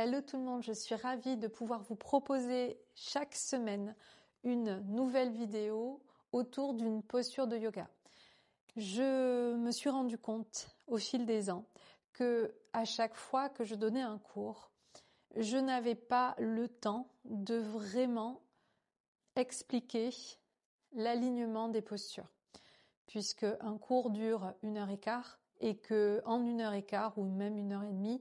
Hello tout le monde, je suis ravie de pouvoir vous proposer chaque semaine une nouvelle vidéo autour d'une posture de yoga. Je me suis rendu compte au fil des ans que à chaque fois que je donnais un cours, je n'avais pas le temps de vraiment expliquer l'alignement des postures. Puisque un cours dure 1h15 et que en 1h15 ou même 1h30,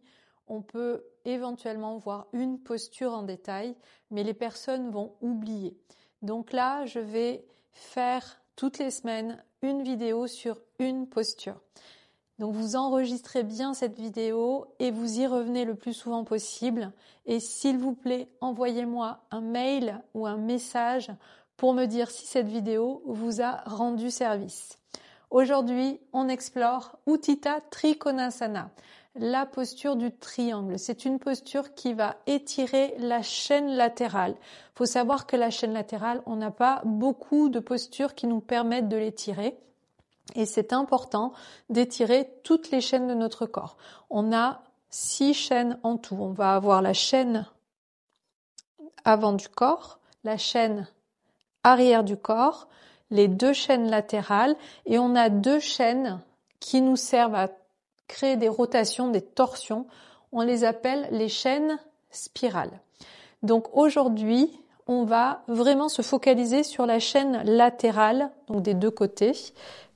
on peut éventuellement voir une posture en détail, mais les personnes vont oublier. Donc là, je vais faire toutes les semaines une vidéo sur une posture. Donc vous enregistrez bien cette vidéo et vous y revenez le plus souvent possible. Et s'il vous plaît, envoyez-moi un mail ou un message pour me dire si cette vidéo vous a rendu service. Aujourd'hui, on explore Utthita Trikonasana, la posture du triangle. C'est une posture qui va étirer la chaîne latérale. Il faut savoir que la chaîne latérale, on n'a pas beaucoup de postures qui nous permettent de l'étirer. Et c'est important d'étirer toutes les chaînes de notre corps. On a 6 chaînes en tout. On va avoir la chaîne avant du corps, la chaîne arrière du corps, les 2 chaînes latérales et on a 2 chaînes qui nous servent à créer des rotations, des torsions. On les appelle les chaînes spirales. Donc aujourd'hui, on va vraiment se focaliser sur la chaîne latérale, donc des 2 côtés,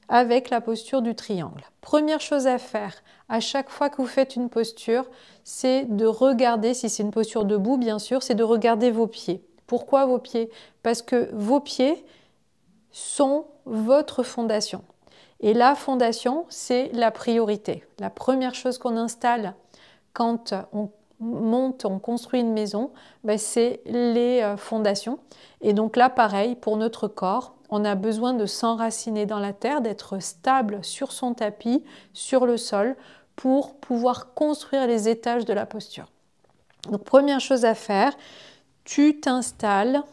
avec la posture du triangle. Première chose à faire, à chaque fois que vous faites une posture, c'est de regarder, si c'est une posture debout bien sûr, c'est de regarder vos pieds. Pourquoi vos pieds? Parce que vos pieds sont votre fondation. Et la fondation, c'est la priorité. La première chose qu'on installe quand on monte, on construit une maison, c'est les fondations. Et donc là, pareil, pour notre corps, on a besoin de s'enraciner dans la terre, d'être stable sur son tapis, sur le sol, pour pouvoir construire les étages de la posture. Donc première chose à faire, tu t'installes,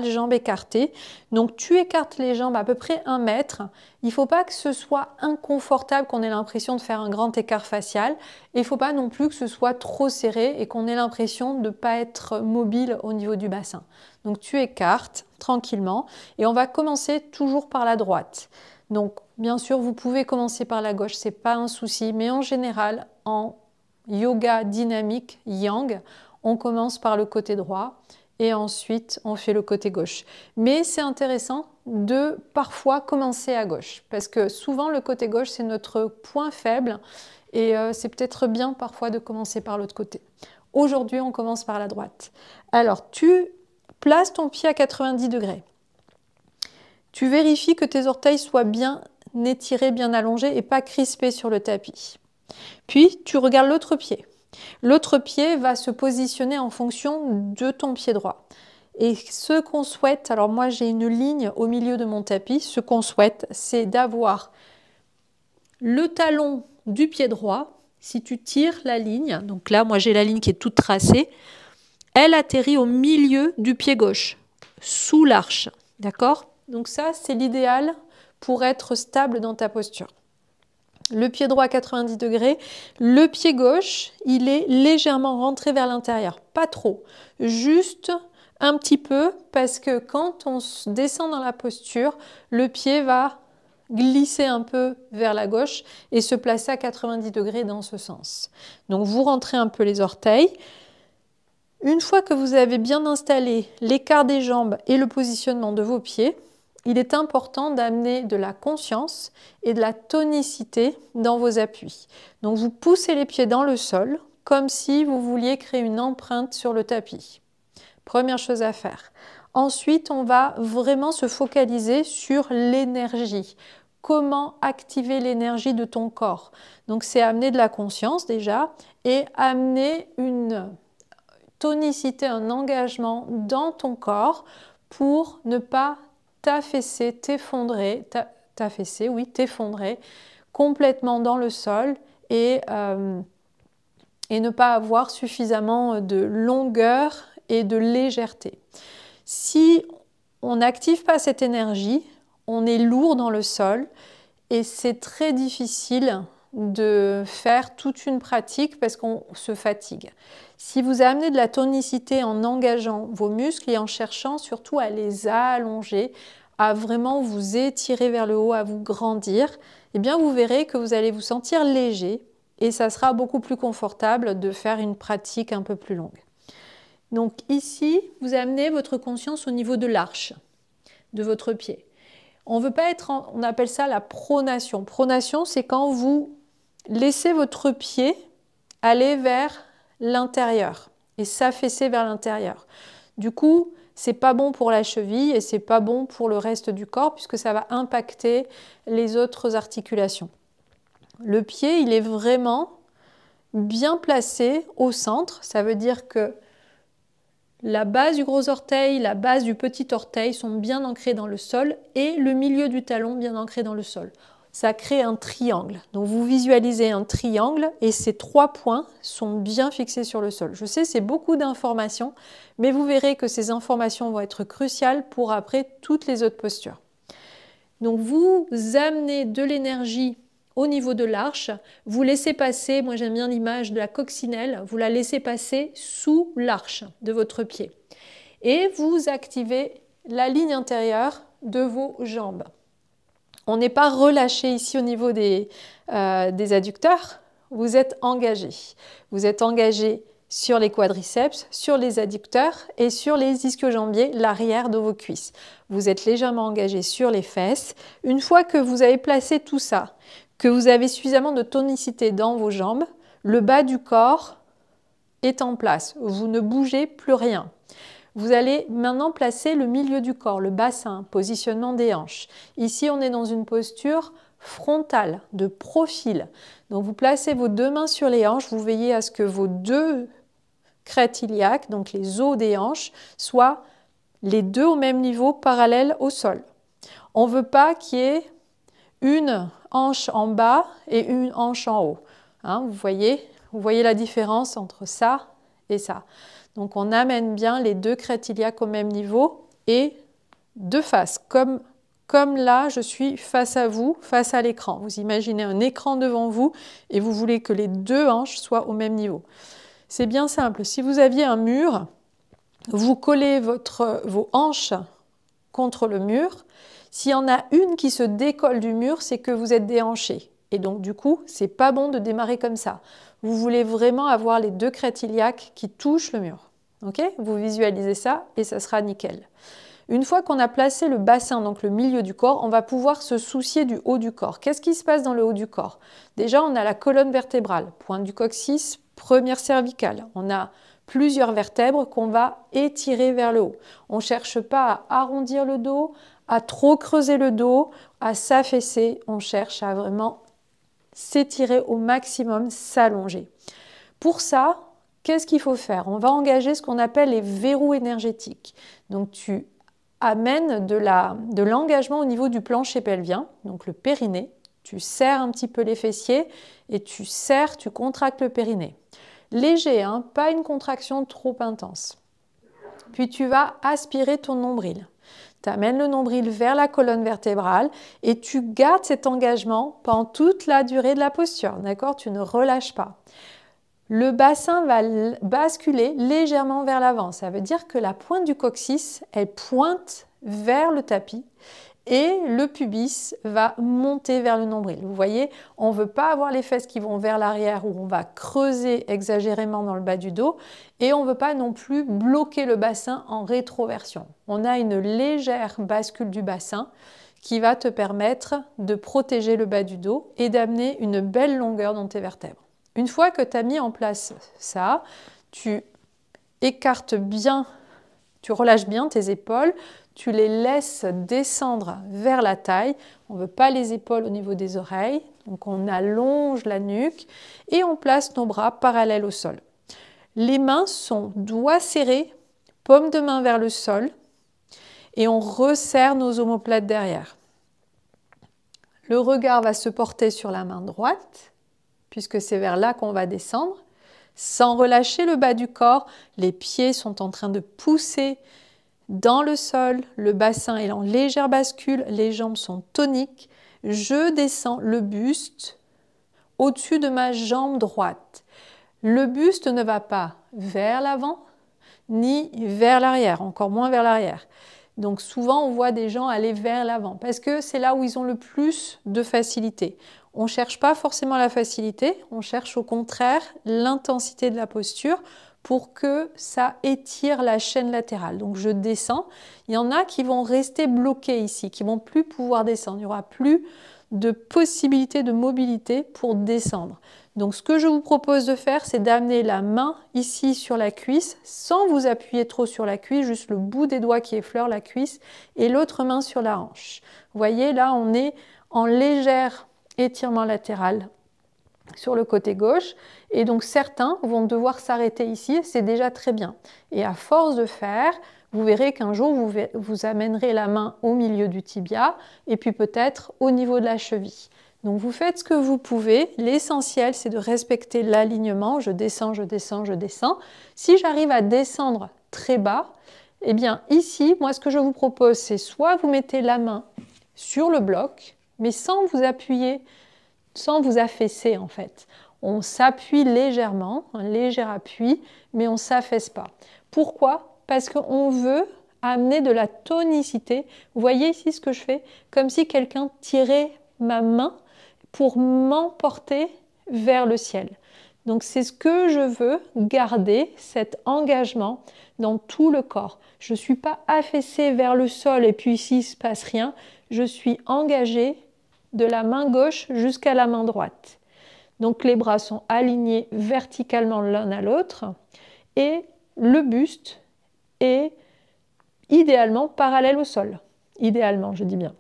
jambes écartées. Donc tu écartes les jambes à peu près 1 mètre. Il ne faut pas que ce soit inconfortable, qu'on ait l'impression de faire un grand écart facial. Et il ne faut pas non plus que ce soit trop serré et qu'on ait l'impression de ne pas être mobile au niveau du bassin. Donc tu écartes tranquillement et on va commencer toujours par la droite. Donc bien sûr, vous pouvez commencer par la gauche, c'est pas un souci, mais en général, en yoga dynamique yang, on commence par le côté droit. Et ensuite, on fait le côté gauche. Mais c'est intéressant de parfois commencer à gauche, parce que souvent le côté gauche, c'est notre point faible, et c'est peut-être bien parfois de commencer par l'autre côté. Aujourd'hui, on commence par la droite. Alors, tu places ton pied à 90 degrés. Tu vérifies que tes orteils soient bien étirés, bien allongés, et pas crispés sur le tapis. Puis, tu regardes l'autre pied. L'autre pied va se positionner en fonction de ton pied droit. Et ce qu'on souhaite, alors moi j'ai une ligne au milieu de mon tapis, ce qu'on souhaite c'est d'avoir le talon du pied droit, si tu tires la ligne, donc là moi j'ai la ligne qui est toute tracée, elle atterrit au milieu du pied gauche, sous l'arche, d'accord? Donc ça c'est l'idéal pour être stable dans ta posture. Le pied droit à 90 degrés, le pied gauche, il est légèrement rentré vers l'intérieur, pas trop, juste un petit peu parce que quand on descend dans la posture, le pied va glisser un peu vers la gauche et se placer à 90 degrés dans ce sens. Donc vous rentrez un peu les orteils. Une fois que vous avez bien installé l'écart des jambes et le positionnement de vos pieds, il est important d'amener de la conscience et de la tonicité dans vos appuis. Donc vous poussez les pieds dans le sol comme si vous vouliez créer une empreinte sur le tapis. Première chose à faire. Ensuite, on va vraiment se focaliser sur l'énergie. Comment activer l'énergie de ton corps? Donc c'est amener de la conscience déjà et amener une tonicité, un engagement dans ton corps pour ne pas t'affaisser, t'effondrer complètement dans le sol et ne pas avoir suffisamment de longueur et de légèreté. Si on n'active pas cette énergie, on est lourd dans le sol et c'est très difficile de faire toute une pratique parce qu'on se fatigue. Si vous amenez de la tonicité en engageant vos muscles et en cherchant surtout à les allonger, à vraiment vous étirer vers le haut, à vous grandir, eh bien vous verrez que vous allez vous sentir léger et ça sera beaucoup plus confortable de faire une pratique un peu plus longue. Donc ici, vous amenez votre conscience au niveau de l'arche de votre pied. On veut pas être on appelle ça la pronation. Pronation, c'est quand vous laissez votre pied aller vers l'intérieur et s'affaisser vers l'intérieur. Du coup, c'est pas bon pour la cheville et c'est pas bon pour le reste du corps puisque ça va impacter les autres articulations. Le pied, il est vraiment bien placé au centre. Ça veut dire que la base du gros orteil, la base du petit orteil sont bien ancrées dans le sol et le milieu du talon bien ancré dans le sol. Ça crée un triangle. Donc vous visualisez un triangle et ces 3 points sont bien fixés sur le sol. Je sais, c'est beaucoup d'informations, mais vous verrez que ces informations vont être cruciales pour après toutes les autres postures. Donc vous amenez de l'énergie au niveau de l'arche, vous laissez passer, moi j'aime bien l'image de la coccinelle, vous la laissez passer sous l'arche de votre pied. Et vous activez la ligne intérieure de vos jambes. On n'est pas relâché ici au niveau des adducteurs, vous êtes engagé. Vous êtes engagé sur les quadriceps, sur les adducteurs et sur les ischio-jambiers, l'arrière de vos cuisses. Vous êtes légèrement engagé sur les fesses. Une fois que vous avez placé tout ça, que vous avez suffisamment de tonicité dans vos jambes, le bas du corps est en place. Vous ne bougez plus rien. Vous allez maintenant placer le milieu du corps, le bassin, positionnement des hanches. Ici, on est dans une posture frontale, de profil. Donc, vous placez vos 2 mains sur les hanches. Vous veillez à ce que vos 2 crêtes iliaques, donc les os des hanches, soient les 2 au même niveau, parallèles au sol. On ne veut pas qu'il y ait une hanche en bas et une hanche en haut. Hein, vous voyez la différence entre ça et ça. Donc on amène bien les 2 crêtes iliaques au même niveau et de face. Comme là, je suis face à vous, face à l'écran. Vous imaginez un écran devant vous et vous voulez que les 2 hanches soient au même niveau. C'est bien simple. Si vous aviez un mur, vous collez vos hanches contre le mur. S'il y en a une qui se décolle du mur, c'est que vous êtes déhanché. Et donc, du coup, ce n'est pas bon de démarrer comme ça. Vous voulez vraiment avoir les 2 crêtes iliaques qui touchent le mur. Okay ? Vous visualisez ça et ça sera nickel. Une fois qu'on a placé le bassin, donc le milieu du corps, on va pouvoir se soucier du haut du corps. Qu'est-ce qui se passe dans le haut du corps? Déjà, on a la colonne vertébrale, pointe du coccyx, première cervicale. On a plusieurs vertèbres qu'on va étirer vers le haut. On ne cherche pas à arrondir le dos, à trop creuser le dos, à s'affaisser. On cherche à vraiment s'étirer au maximum, s'allonger. Pour ça, qu'est-ce qu'il faut faire? On va engager ce qu'on appelle les verrous énergétiques. Donc tu amènes de l'engagement au niveau du plancher pelvien, donc le périnée. Tu serres un petit peu les fessiers et tu serres, tu contractes le périnée. Léger, hein, pas une contraction trop intense. Puis tu vas aspirer ton nombril. Tu amènes le nombril vers la colonne vertébrale et tu gardes cet engagement pendant toute la durée de la posture. D'accord? Tu ne relâches pas. Le bassin va basculer légèrement vers l'avant. Ça veut dire que la pointe du coccyx, elle pointe vers le tapis et le pubis va monter vers le nombril. Vous voyez, on ne veut pas avoir les fesses qui vont vers l'arrière où on va creuser exagérément dans le bas du dos et on ne veut pas non plus bloquer le bassin en rétroversion. On a une légère bascule du bassin qui va te permettre de protéger le bas du dos et d'amener une belle longueur dans tes vertèbres. Une fois que tu as mis en place ça, tu écartes bien, tu relâches bien tes épaules, tu les laisses descendre vers la taille. On ne veut pas les épaules au niveau des oreilles, donc on allonge la nuque et on place nos bras parallèles au sol. Les mains sont doigts serrés, paume de main vers le sol et on resserre nos omoplates derrière. Le regard va se porter sur la main droite, puisque c'est vers là qu'on va descendre, sans relâcher le bas du corps. Les pieds sont en train de pousser dans le sol, le bassin est en légère bascule, les jambes sont toniques. Je descends le buste au-dessus de ma jambe droite. Le buste ne va pas vers l'avant ni vers l'arrière, encore moins vers l'arrière. Donc souvent, on voit des gens aller vers l'avant parce que c'est là où ils ont le plus de facilité. On ne cherche pas forcément la facilité, on cherche au contraire l'intensité de la posture pour que ça étire la chaîne latérale. Donc je descends. Il y en a qui vont rester bloqués ici, qui ne vont plus pouvoir descendre. Il n'y aura plus de possibilité de mobilité pour descendre. Donc ce que je vous propose de faire, c'est d'amener la main ici sur la cuisse, sans vous appuyer trop sur la cuisse, juste le bout des doigts qui effleure la cuisse, et l'autre main sur la hanche. Vous voyez, là, on est en léger étirement latéral sur le côté gauche, et donc certains vont devoir s'arrêter ici, c'est déjà très bien. Et à force de faire, vous verrez qu'un jour, vous amènerez la main au milieu du tibia, et puis peut-être au niveau de la cheville. Donc vous faites ce que vous pouvez. L'essentiel, c'est de respecter l'alignement. Je descends, je descends, je descends. Si j'arrive à descendre très bas, eh bien ici, moi ce que je vous propose, c'est soit vous mettez la main sur le bloc, mais sans vous appuyer, sans vous affaisser en fait. On s'appuie légèrement, un léger appui, mais on ne s'affaisse pas. Pourquoi? Parce qu'on veut amener de la tonicité. Vous voyez ici ce que je fais? Comme si quelqu'un tirait ma main pour m'emporter vers le ciel. Donc c'est ce que je veux garder, cet engagement dans tout le corps. Je ne suis pas affaissée vers le sol et puis ici il ne se passe rien. Je suis engagée de la main gauche jusqu'à la main droite. Donc les bras sont alignés verticalement l'un à l'autre et le buste est idéalement parallèle au sol. Idéalement, je dis bien.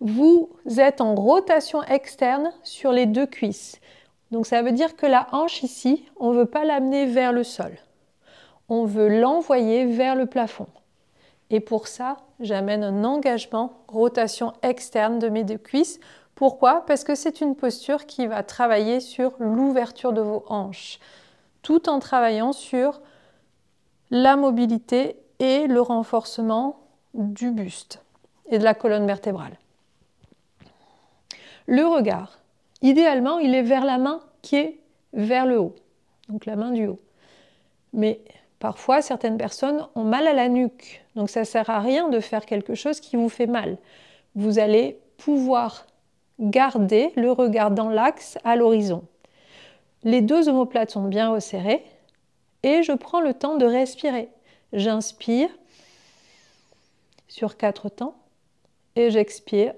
Vous êtes en rotation externe sur les deux cuisses. Donc ça veut dire que la hanche ici, on ne veut pas l'amener vers le sol. On veut l'envoyer vers le plafond. Et pour ça, j'amène un engagement, rotation externe de mes deux cuisses. Pourquoi? Parce que c'est une posture qui va travailler sur l'ouverture de vos hanches, tout en travaillant sur la mobilité et le renforcement du buste et de la colonne vertébrale. Le regard, idéalement, il est vers la main qui est vers le haut, donc la main du haut. Mais parfois, certaines personnes ont mal à la nuque, donc ça ne sert à rien de faire quelque chose qui vous fait mal. Vous allez pouvoir garder le regard dans l'axe à l'horizon. Les deux omoplates sont bien resserrées et je prends le temps de respirer. J'inspire sur 4 temps et j'expire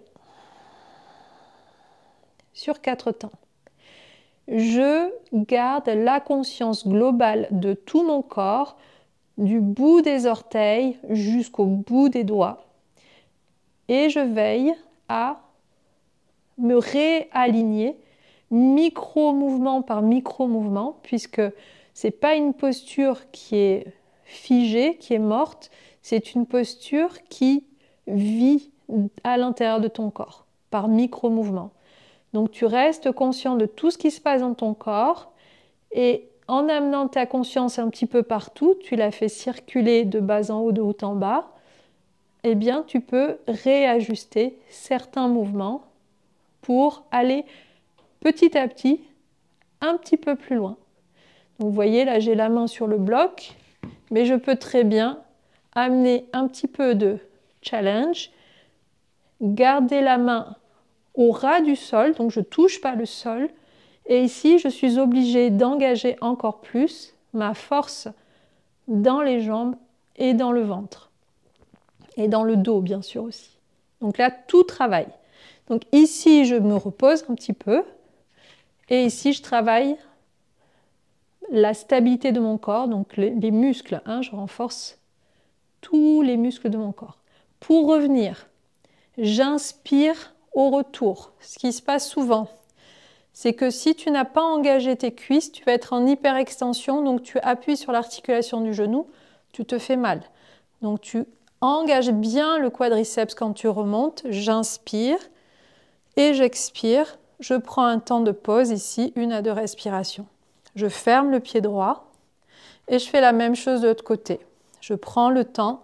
sur 4 temps. Je garde la conscience globale de tout mon corps, du bout des orteils jusqu'au bout des doigts. Et je veille à me réaligner micro-mouvement par micro-mouvement, puisque ce n'est pas une posture qui est figée, qui est morte, c'est une posture qui vit à l'intérieur de ton corps, par micro-mouvement. Donc tu restes conscient de tout ce qui se passe dans ton corps et en amenant ta conscience un petit peu partout, tu la fais circuler de bas en haut, de haut en bas, eh bien tu peux réajuster certains mouvements pour aller petit à petit un petit peu plus loin. Donc vous voyez, là j'ai la main sur le bloc, mais je peux très bien amener un petit peu de challenge, garder la main au ras du sol, donc je ne touche pas le sol. Et ici, je suis obligée d'engager encore plus ma force dans les jambes et dans le ventre. Et dans le dos, bien sûr aussi. Donc là, tout travaille. Donc ici, je me repose un petit peu. Et ici, je travaille la stabilité de mon corps, donc les muscles. Je renforce tous les muscles de mon corps. Pour revenir, j'inspire au retour. Ce qui se passe souvent, c'est que si tu n'as pas engagé tes cuisses, tu vas être en hyperextension, donc tu appuies sur l'articulation du genou, tu te fais mal. Donc tu engages bien le quadriceps quand tu remontes, j'inspire et j'expire. Je prends un temps de pause ici, 1 à 2 respirations. Je ferme le pied droit et je fais la même chose de l'autre côté. Je prends le temps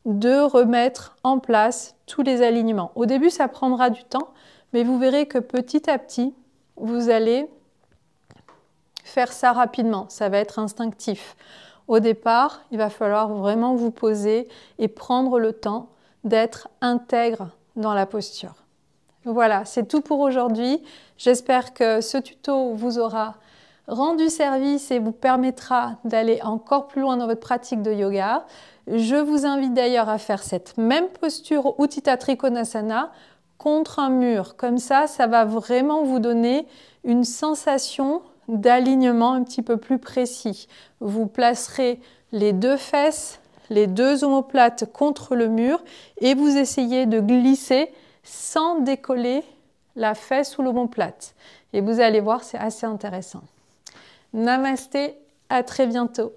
de remettre en place tous les alignements. Au début, ça prendra du temps, mais vous verrez que petit à petit, vous allez faire ça rapidement, ça va être instinctif. Au départ, il va falloir vraiment vous poser et prendre le temps d'être intègre dans la posture. Voilà, c'est tout pour aujourd'hui. J'espère que ce tuto vous aura rendu service et vous permettra d'aller encore plus loin dans votre pratique de yoga. Je vous invite d'ailleurs à faire cette même posture Utthita Trikonasana contre un mur. Comme ça va vraiment vous donner une sensation d'alignement un petit peu plus précis. Vous placerez les deux fesses, les deux omoplates contre le mur et vous essayez de glisser sans décoller la fesse ou l'omoplate. Et vous allez voir, c'est assez intéressant. Namasté, à très bientôt.